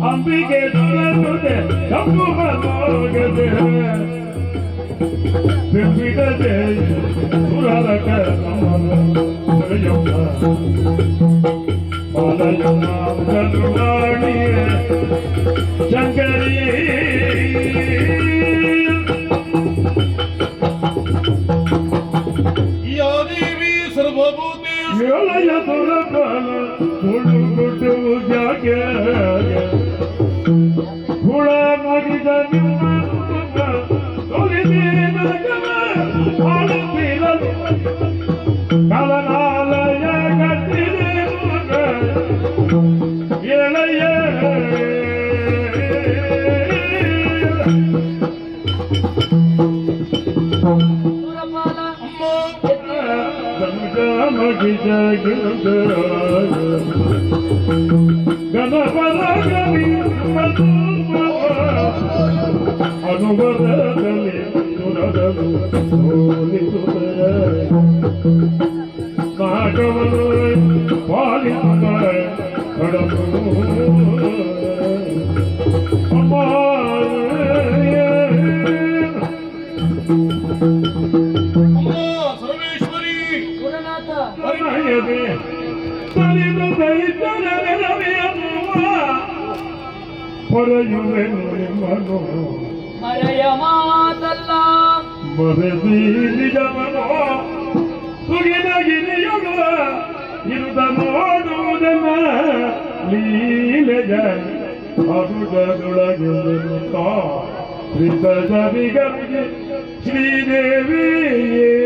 ಅಂಬಿಗೆ ಶಂಕರಿ ಯಾದೇವಿ ಸರ್ವಭೂತಿ ಏಳಯ ದುರಬಲ ಸುಳ್ಳು ಕೊಟ್ಟು ಜಾಗೆ ಹುಳ ಮಗಿದ ಕಲನಾಲಯ ಕಟ್ಟಿದೆ ಎಳೆಯ ಮಗಿದ ಗಣಪದ ಗವಿ ಅನುಭವದಲ್ಲಿ ಸುರದಲು ಸೋಲಿಸುತ್ತದೆ ನಾಗವನು ಪಾಲಿಸುವ ಕಡಪು ಸರ್ವೇಶ್ವರಿ ಸರಿದು ದೈತ್ಯರ ಹೊರೆಯುವೆನು ನಿಮ್ಮನು ಮರೆಯ ಮಾತಲ್ಲ ಮರೆಸಿ ನಿಜವನು ಸುಗಿನ ಗಿರಿಯುವ ಇರುದ ನೋಡುವುದನ್ನ ಲೀಲೆಯ ಅರುಡದೊಳಗಿರುತ್ತ ಶ್ರೀದೇವಿಯೇ